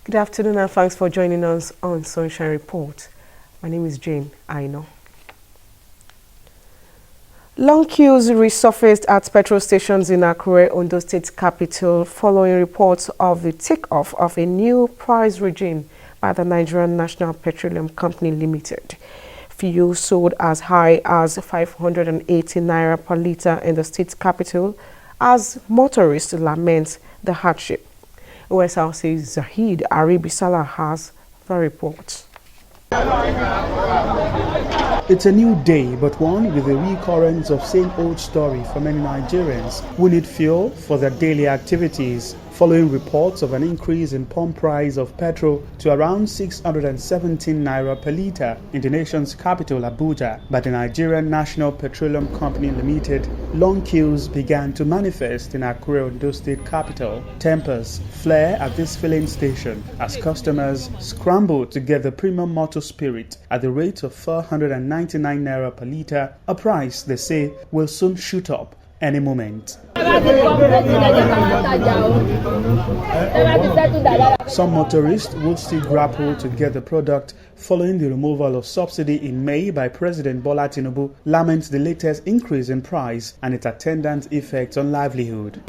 Good afternoon and thanks for joining us on Sunshine Report. My name is Jane Aino. Long queues resurfaced at petrol stations in Akure, Ondo State capital, following reports of the takeoff of a new price regime by the Nigerian National Petroleum Company Limited. Fuel sold as high as 580 naira per litre in the state capital as motorists lament the hardship. Osrc Zahid Aribisala has the report. It's a new day, but one with a recurrence of same old story for many Nigerians who need fuel for their daily activities, following reports of an increase in pump price of petrol to around 617 naira per litre in the nation's capital, Abuja, by the Nigerian National Petroleum Company Limited. Long queues began to manifest in Akure, Ondo State capital. Tempers flare at this filling station as customers scramble to get the premium motor spirit at the rate of 499 naira per litre, a price they say will soon shoot up any moment. Some motorists will still grapple to get the product following the removal of subsidy in May by President Bola Tinubu, laments the latest increase in price and its attendant effect on livelihood.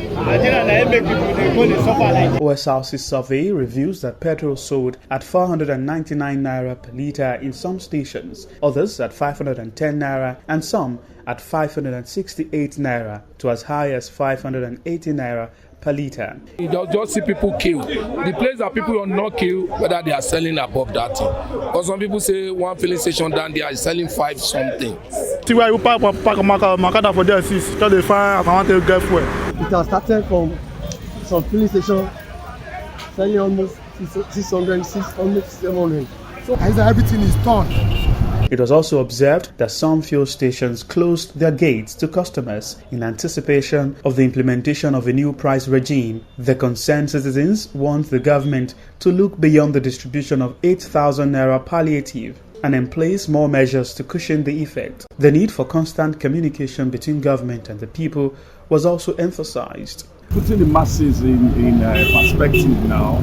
Osrc survey reveals that petrol sold at 499 naira per litre in some stations, others at 510 naira and some at 568 naira to as high as 580 naira per litre. You just see people kill. The place that people are not kill, whether they are selling above that thing. Because some people say one filling station down there is selling 5 something. See where you park Makada for there, sis, because they find I want to get fuel. It has started from some filling station selling almost 600, 700. So everything is done. It was also observed that some fuel stations closed their gates to customers in anticipation of the implementation of a new price regime. The concerned citizens want the government to look beyond the distribution of 8,000 naira palliative and in place more measures to cushion the effect. The need for constant communication between government and the people was also emphasized. Putting the masses in perspective now,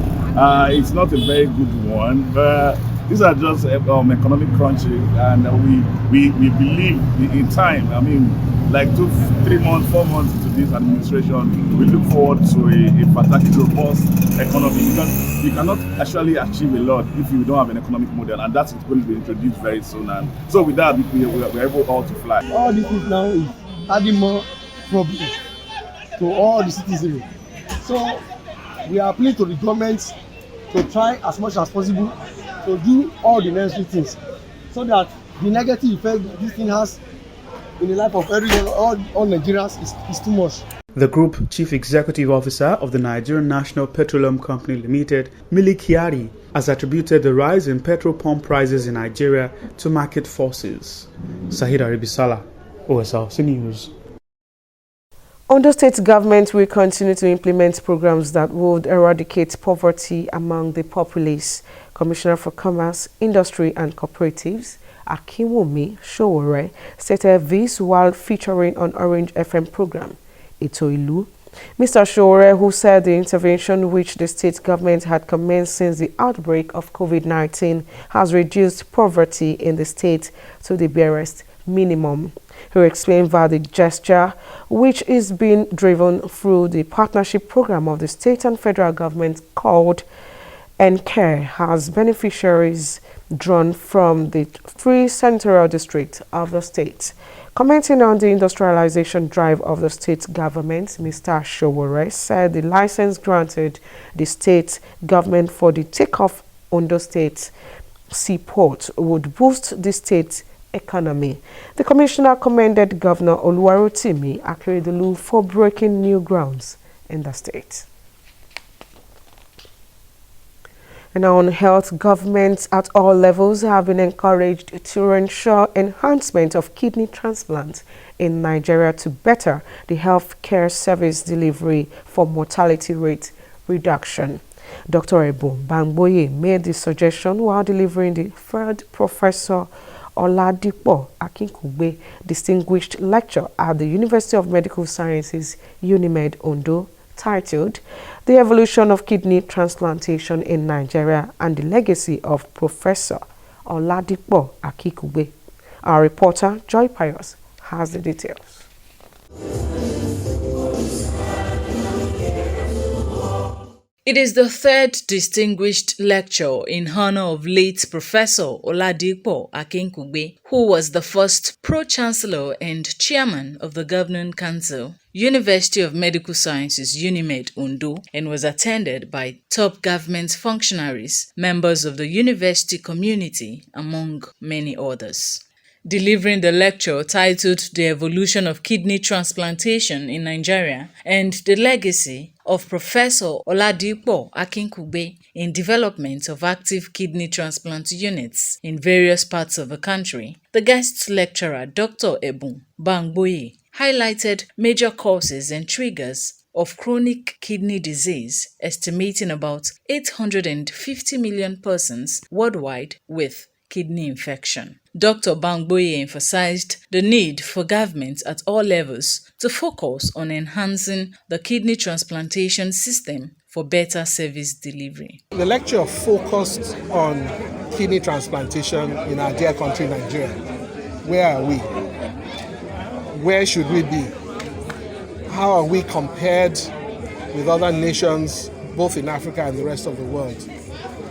it's not a very good one, but these are just economic crunches, and we believe in time. I mean, like 2, 3 months, 4 months into this administration, we look forward to a fantastic, robust economy, because you cannot actually achieve a lot if you don't have an economic model, and that's going to be introduced very soon. And so with that, we're able all to fly. All this is now is adding more problems to all the citizens. So we are appealing to the government to try as much as possible to do all the necessary things so that the negative effect this thing has in the life of everyone, all Nigerians is too much. The Group Chief Executive Officer of the Nigerian National Petroleum Company Limited, Mili Kyari, has attributed the rise in petrol pump prices in Nigeria to market forces. Zahid Aribisala, Osrc News. Ondo State government will continue to implement programs that would eradicate poverty among the populace. Commissioner for Commerce, Industry and Cooperatives, Akinwumi Showore, stated this while featuring on Orange FM program, Ito Ilu. Mr. Showore, who said the intervention which the state government had commenced since the outbreak of COVID-19 has reduced poverty in the state to the barest minimum. He explained that the gesture, which is being driven through the partnership program of the state and federal government called Care, has beneficiaries drawn from the 3 senatorial districts of the state. Commenting on the industrialization drive of the state government, Mr. Showore said the license granted the state government for the takeoff Ondo State seaport would boost the state economy. The commissioner commended Governor Oluwarotimi Akeredolu for breaking new grounds in the state. And on health, governments at all levels have been encouraged to ensure enhancement of kidney transplant in Nigeria to better the health care service delivery for mortality rate reduction. Dr. Ebo Bangboye made this suggestion while delivering the 3rd Professor Oladipo Akinkugbe Distinguished Lecture at the University of Medical Sciences, UNIMED, Ondo titled The Evolution of Kidney Transplantation in Nigeria and the Legacy of Professor Oladipo Akikugbe. Our reporter, Joy Pius, has the details. It is the third distinguished lecture in honor of late Professor Oladipo Akikugbe, who was the first Pro-Chancellor and Chairman of the Governing Council, University of Medical Sciences UNIMED Ondo, and was attended by top government functionaries, members of the university community, among many others. Delivering the lecture titled The Evolution of Kidney Transplantation in Nigeria and the Legacy of Professor Oladipo Akikugbe in Development of Active Kidney Transplant Units in various parts of the country, the guest lecturer Dr. Ebun Bangboye highlighted major causes and triggers of chronic kidney disease, estimating about 850 million persons worldwide with kidney infection. Dr. Bangboye emphasized the need for governments at all levels to focus on enhancing the kidney transplantation system for better service delivery. The lecture focused on kidney transplantation in our dear country, Nigeria. Where are we? Where should we be? How are we compared with other nations, both in Africa and the rest of the world?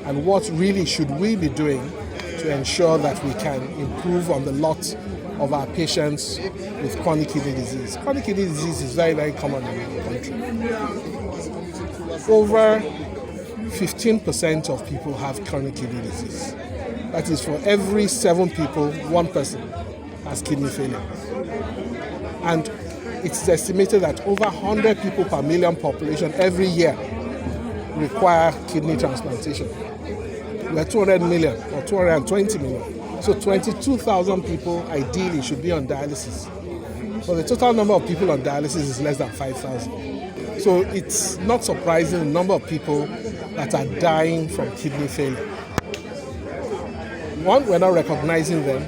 And what really should we be doing to ensure that we can improve on the lot of our patients with chronic kidney disease? Chronic kidney disease is very, very common in the country. Over 15% of people have chronic kidney disease. That is, for every 7 people, 1 person has kidney failure. And it's estimated that over 100 people per million population every year require kidney transplantation. We are 200 million or 220 million. So 22,000 people ideally should be on dialysis. But the total number of people on dialysis is less than 5,000. So it's not surprising the number of people that are dying from kidney failure. One, we're not recognizing them.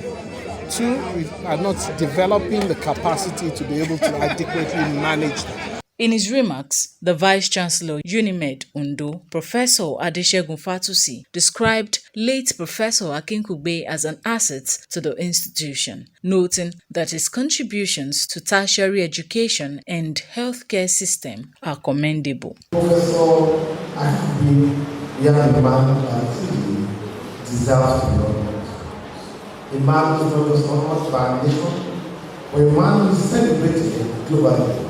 2, we are not developing the capacity to be able to adequately manage them. In his remarks, the Vice-Chancellor UNIMED Ondo, Professor Adesegun Fatusi, described late Professor Akikugbe as an asset to the institution, noting that his contributions to tertiary education and healthcare system are commendable. Professor Akikugbe, we have a man that deserves to be honored. A man who is not just honored by our nation, but a man who is celebrated globally.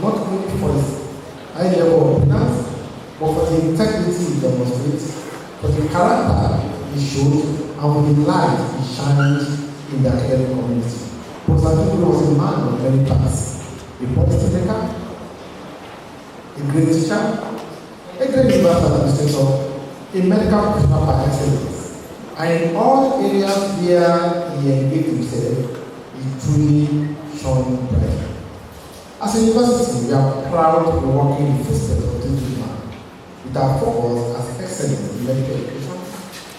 Not only for his high level of finance, but for the integrity he demonstrates, for the character he shows, and for the light he shines in the academic community. Professor Akikugbe was a man of many parts: a policy maker, a great teacher, a great university administrator, a medical professional by excellence. And in all areas where he engaged himself, he truly shone bright. As a university, we are proud to be working in the footsteps of this man, with our focus as excellence in medical education,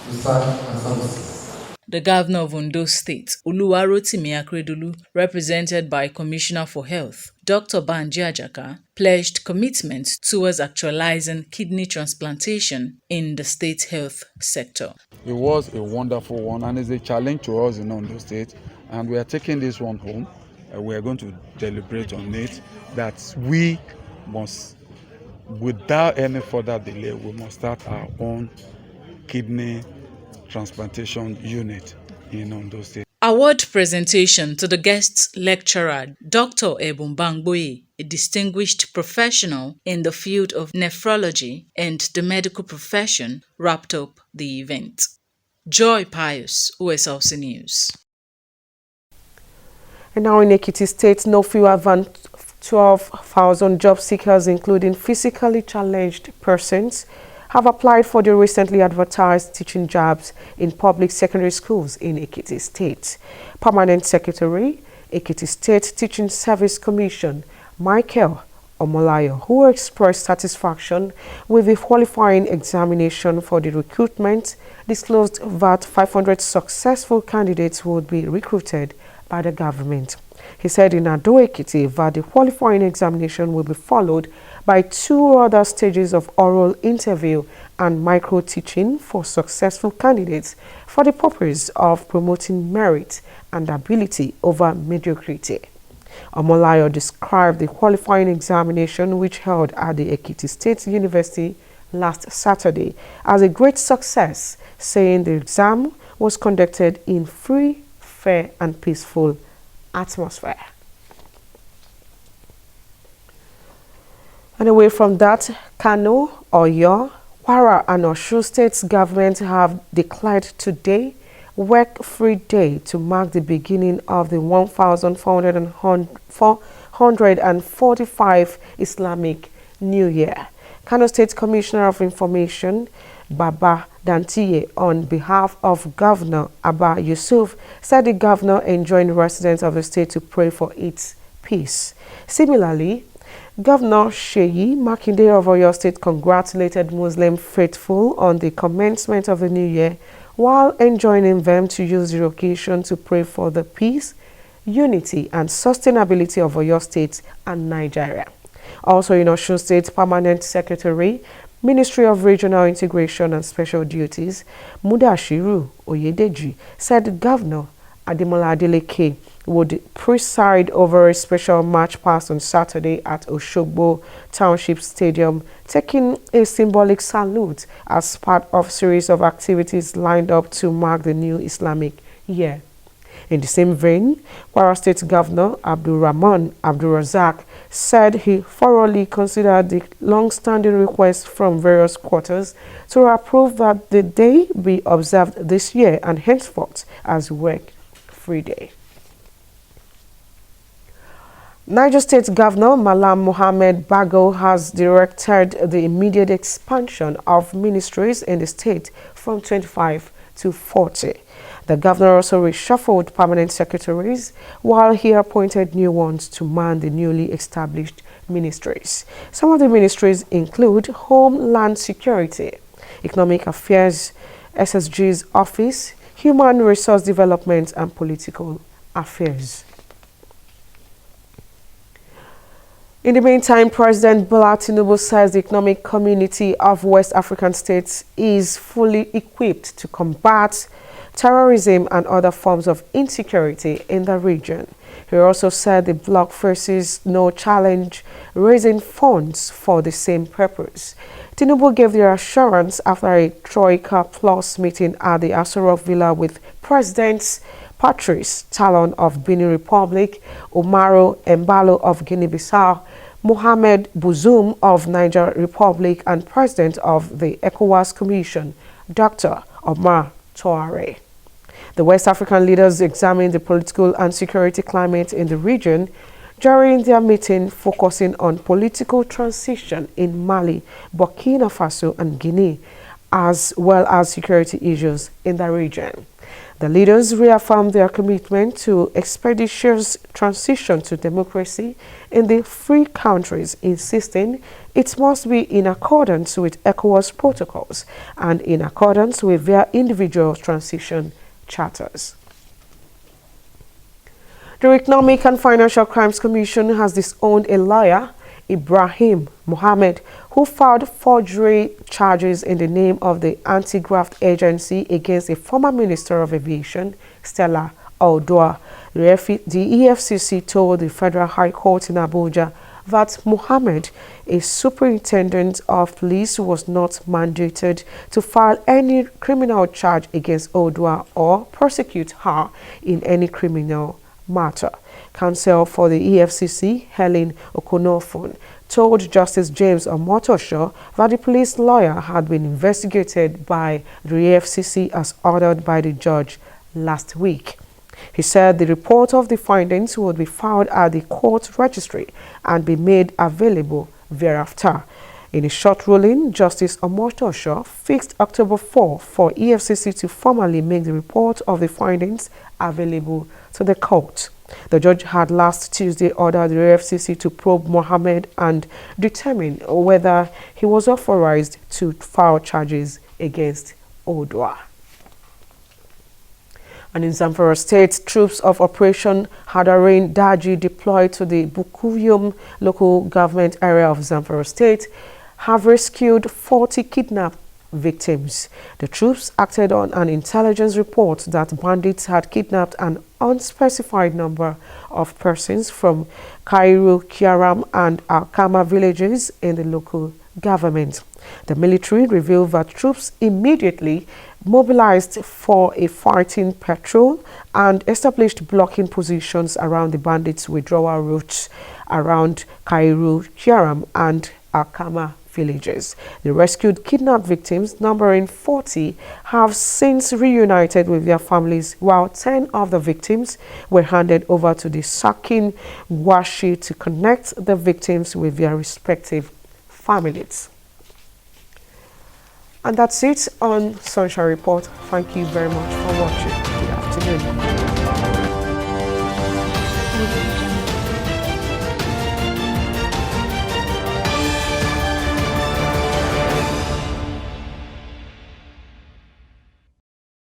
research, and services. The Governor of Ondo State, Oluwarotimi Akeredolu, represented by Commissioner for Health, Dr. Banji Ajaka, pledged commitment towards actualizing kidney transplantation in the state health sector. It was a wonderful one, and it's a challenge to us in Ondo State, and we are taking this one home. We are going to deliberate on it, that we must, without any further delay, we must start our own kidney transplantation unit in Ondo State. Award presentation to the guest lecturer, Dr. Ebun Bangboye, a distinguished professional in the field of nephrology and the medical profession, wrapped up the event. Joy Pius, Osrc News. And now in Ekiti State, no fewer than 12,000 job seekers, including physically challenged persons, have applied for the recently advertised teaching jobs in public secondary schools in Ekiti State. Permanent Secretary, Ekiti State Teaching Service Commission, Michael Omolayo, who expressed satisfaction with the qualifying examination for the recruitment, disclosed that 500 successful candidates would be recruited by the government. He said in Ado-Ekiti that the qualifying examination will be followed by 2 other stages of oral interview and micro-teaching for successful candidates for the purpose of promoting merit and ability over mediocrity. Omolayo described the qualifying examination which held at the Ekiti State University last Saturday as a great success, saying the exam was conducted in free, fair and peaceful atmosphere. And away from that, Kano, Oyo, Kwara and Osrc states government have declared today work-free day to mark the beginning of the 1445 Islamic New Year. Kano State Commissioner of Information, Baba Dantiye, on behalf of Governor Abba Yusuf, said the governor enjoined residents of the state to pray for its peace. Similarly, Governor Sheyi Makinde of Oyo State congratulated Muslim faithful on the commencement of the new year, while enjoining them to use the occasion to pray for the peace, unity and sustainability of Oyo State and Nigeria. Also in Osun State, Permanent Secretary, Ministry of Regional Integration and Special Duties, Mudashiru Oyedeji, said Governor Ademola Adeleke would preside over a special march past on Saturday at Oshogbo Township Stadium, taking a symbolic salute as part of a series of activities lined up to mark the new Islamic year. In the same vein, Kwara State Governor Abdul Rahman Abdul Razak said he thoroughly considered the long-standing request from various quarters to approve that the day be observed this year and henceforth as work-free day. Niger State Governor Malam Mohammed Bago has directed the immediate expansion of ministries in the state from 25 to 40. The governor also reshuffled permanent secretaries, while he appointed new ones to man the newly established ministries. Some of the ministries include Homeland Security, Economic Affairs, SSG's Office, Human Resource Development and Political Affairs. In the meantime, President Bola Tinubu says the economic community of West African states is fully equipped to combat terrorism and other forms of insecurity in the region. He also said the bloc faces no challenge raising funds for the same purpose. Tinubu gave the assurance after a Troika Plus meeting at the Osrc Villa with Presidents Patrice Talon of Benin Republic, Umaru Embalo of Guinea-Bissau, Mohamed Bazoum of Niger Republic, and President of the ECOWAS Commission, Dr. Omar Touare. The West African leaders examined the political and security climate in the region during their meeting, focusing on political transition in Mali, Burkina Faso, and Guinea, as well as security issues in the region. The leaders reaffirmed their commitment to expeditious transition to democracy in the free countries, insisting it must be in accordance with ECOWAS protocols and in accordance with their individual transition charters. The Economic and Financial Crimes Commission has disowned a lawyer, Ibrahim Mohammed, who filed forgery charges in the name of the anti-graft agency against a former Minister of Aviation, Stella Oduah. The EFCC told the Federal High Court in Abuja that Mohammed, a superintendent of police, was not mandated to file any criminal charge against Oduah or prosecute her in any criminal matter. Counsel for the EFCC, Helen Okonofon, told Justice James Omotosho that the police lawyer had been investigated by the EFCC as ordered by the judge last week. He said the report of the findings would be filed at the court registry and be made available thereafter. In a short ruling, Justice Omotosho fixed October 4 for EFCC to formally make the report of the findings available to the court. The judge had last Tuesday ordered the EFCC to probe Mohammed and determine whether he was authorized to file charges against Oduah. And in Zamfara State, troops of Operation Hadarin Daji deployed to the Bukuyum local government area of Zamfara State have rescued 40 kidnapped victims. The troops acted on an intelligence report that bandits had kidnapped an unspecified number of persons from Kairu, Kiaram and Alkama villages in the local government. The military revealed that troops immediately mobilized for a fighting patrol and established blocking positions around the bandits' withdrawal routes around Kairu, Kiaram and Alkama villages. The rescued kidnapped victims, numbering 40, have since reunited with their families, while 10 of the victims were handed over to the Sakin Washi to connect the victims with their respective families. And that's it on Sunshine Report. Thank you very much for watching. Good afternoon.